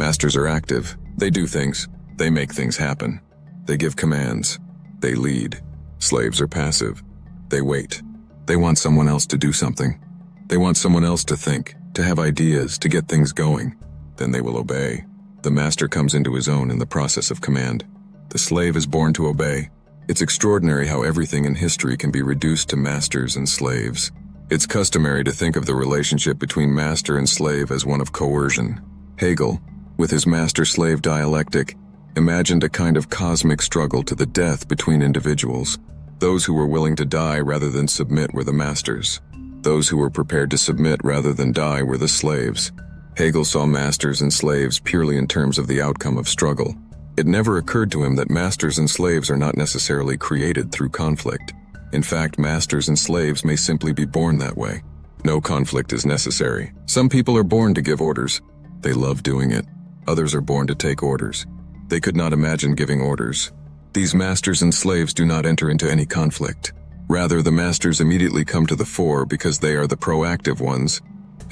Masters are active. They do things. They make things happen. They give commands. They lead. Slaves are passive. They wait. They want someone else to do something. They want someone else to think, to have ideas, to get things going. Then they will obey. The master comes into his own in the process of command. The slave is born to obey. It's extraordinary how everything in history can be reduced to masters and slaves. It's customary to think of the relationship between master and slave as one of coercion. Hegel, with his master-slave dialectic, imagined a kind of cosmic struggle to the death between individuals. Those who were willing to die rather than submit were the masters. Those who were prepared to submit rather than die were the slaves. Hegel saw masters and slaves purely in terms of the outcome of struggle. It never occurred to him that masters and slaves are not necessarily created through conflict. In fact, masters and slaves may simply be born that way. No conflict is necessary. Some people are born to give orders. They love doing it. Others are born to take orders. They could not imagine giving orders. These masters and slaves do not enter into any conflict. Rather, the masters immediately come to the fore because they are the proactive ones,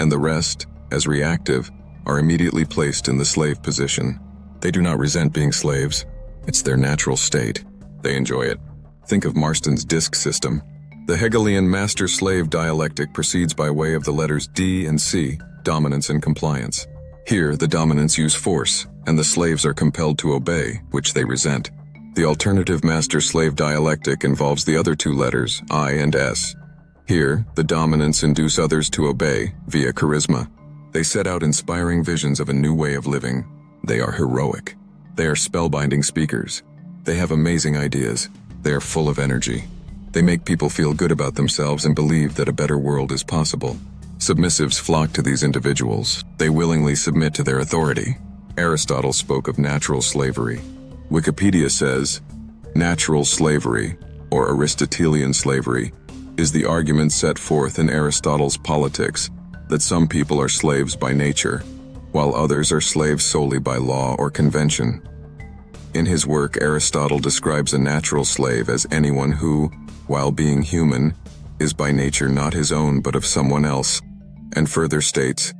and the rest, as reactive, are immediately placed in the slave position. They do not resent being slaves. It's their natural state. They enjoy it. Think of Marston's disk system. The Hegelian master-slave dialectic proceeds by way of the letters D and C, dominance and compliance. Here, the dominants use force, and the slaves are compelled to obey, which they resent. The alternative master-slave dialectic involves the other two letters, I and S. Here, the dominants induce others to obey via charisma. They set out inspiring visions of a new way of living. They are heroic. They are spellbinding speakers. They have amazing ideas. They are full of energy. They make people feel good about themselves and believe that a better world is possible. Submissives flock to these individuals. They willingly submit to their authority. Aristotle spoke of natural slavery. Wikipedia says, natural slavery, or Aristotelian slavery, is the argument set forth in Aristotle's Politics that some people are slaves by nature, while others are slaves solely by law or convention. In his work, Aristotle describes a natural slave as anyone who, while being human, is by nature not his own but of someone else, and further states,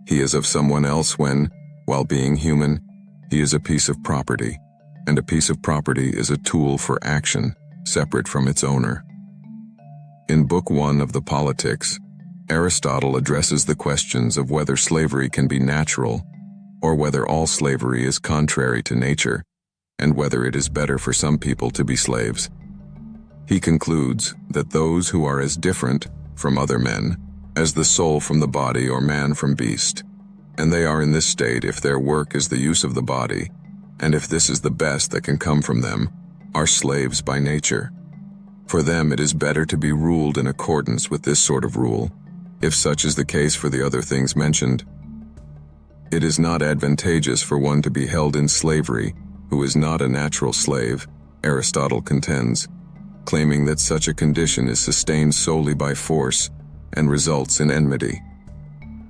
he is of someone else when, while being human, he is a piece of property, and a piece of property is a tool for action, separate from its owner. In Book 1 of the Politics, Aristotle addresses the questions of whether slavery can be natural, or whether all slavery is contrary to nature, and whether it is better for some people to be slaves. He concludes that those who are as different from other men as the soul from the body or man from beast, and they are in this state if their work is the use of the body, and if this is the best that can come from them, are slaves by nature. For them it is better to be ruled in accordance with this sort of rule, if such is the case for the other things mentioned. It is not advantageous for one to be held in slavery who is not a natural slave, Aristotle contends, claiming that such a condition is sustained solely by force and results in enmity.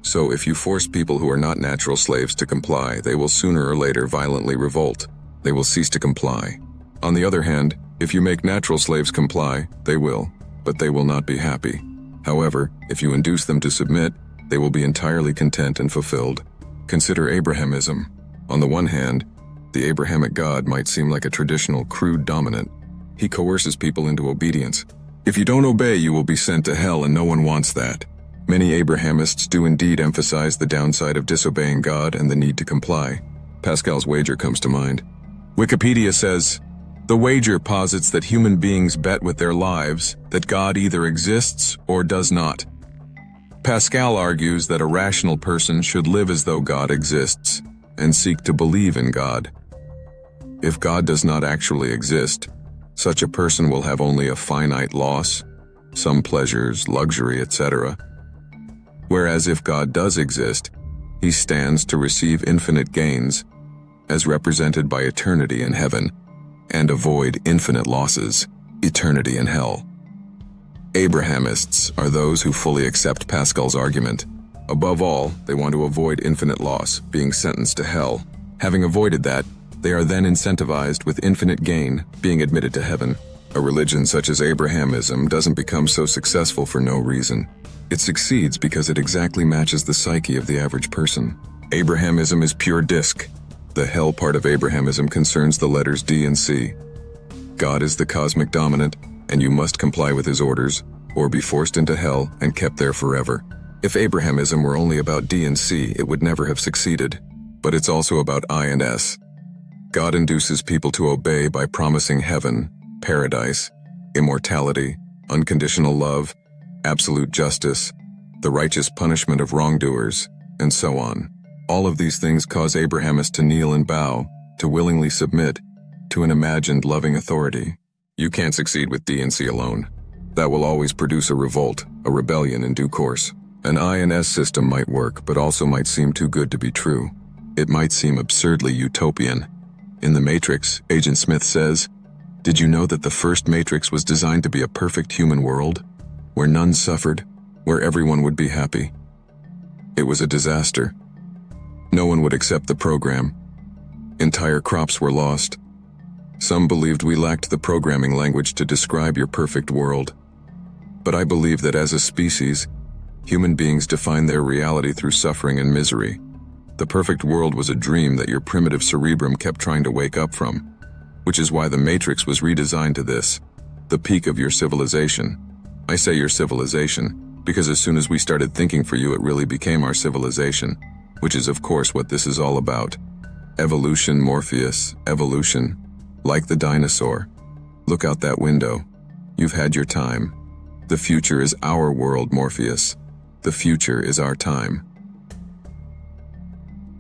So if you force people who are not natural slaves to comply, they will sooner or later violently revolt. They will cease to comply. On the other hand, if you make natural slaves comply, they will, but they will not be happy. However, if you induce them to submit, they will be entirely content and fulfilled. Consider Abrahamism. On the one hand, the Abrahamic God might seem like a traditional, crude dominant. He coerces people into obedience. If you don't obey, you will be sent to hell, and no one wants that. Many Abrahamists do indeed emphasize the downside of disobeying God and the need to comply. Pascal's wager comes to mind. Wikipedia says, the wager posits that human beings bet with their lives that God either exists or does not. Pascal argues that a rational person should live as though God exists and seek to believe in God. If God does not actually exist, such a person will have only a finite loss, some pleasures, luxury, etc. Whereas if God does exist, he stands to receive infinite gains, as represented by eternity in heaven, and avoid infinite losses, eternity in hell. Abrahamists are those who fully accept Pascal's argument. Above all, they want to avoid infinite loss, being sentenced to hell. Having avoided that, they are then incentivized with infinite gain, being admitted to heaven. A religion such as Abrahamism doesn't become so successful for no reason. It succeeds because it exactly matches the psyche of the average person. Abrahamism is pure disc. The hell part of Abrahamism concerns the letters D and C. God is the cosmic dominant, and you must comply with his orders, or be forced into hell and kept there forever. If Abrahamism were only about D and C, it would never have succeeded. But it's also about I and S. God induces people to obey by promising heaven, paradise, immortality, unconditional love, absolute justice, the righteous punishment of wrongdoers, and so on. All of these things cause Abrahamists to kneel and bow, to willingly submit, to an imagined loving authority. You can't succeed with D and C alone. That will always produce a revolt, a rebellion in due course. An I and S system might work, but also might seem too good to be true. It might seem absurdly utopian. In The Matrix, Agent Smith says, "Did you know that the first Matrix was designed to be a perfect human world, where none suffered, where everyone would be happy?" It was a disaster. No one would accept the program. Entire crops were lost. Some believed we lacked the programming language to describe your perfect world. But I believe that as a species, human beings define their reality through suffering and misery. The perfect world was a dream that your primitive cerebrum kept trying to wake up from, which is why the Matrix was redesigned to this, the peak of your civilization. I say your civilization, because as soon as we started thinking for you, it really became our civilization, which is of course what this is all about. Evolution, Morpheus, evolution. Like the dinosaur. Look out that window. You've had your time. The future is our world, Morpheus. The future is our time.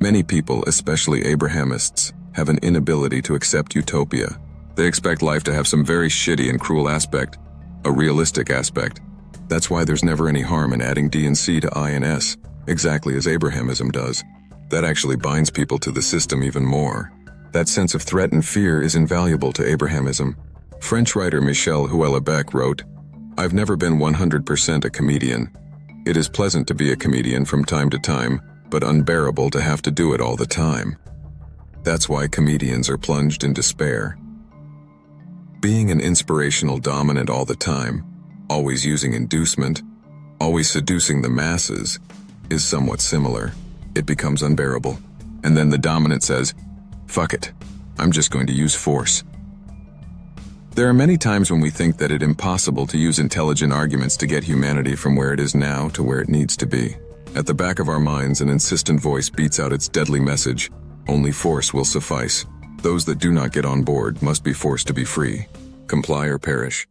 Many people, especially Abrahamists, have an inability to accept utopia. They expect life to have some very shitty and cruel aspect, a realistic aspect. That's why there's never any harm in adding D and C to I and S, exactly as Abrahamism does. That actually binds people to the system even more. That sense of threat and fear is invaluable to Abrahamism. French writer Michel Houellebecq wrote, "I've never been 100% a comedian. It is pleasant to be a comedian from time to time, but unbearable to have to do it all the time." That's why comedians are plunged in despair. Being an inspirational dominant all the time, always using inducement, always seducing the masses, is somewhat similar. It becomes unbearable. And then the dominant says, "Fuck it, I'm just going to use force." There are many times when we think that it's impossible to use intelligent arguments to get humanity from where it is now to where it needs to be. At the back of our minds, an insistent voice beats out its deadly message: only force will suffice. Those that do not get on board must be forced to be free. Comply or perish.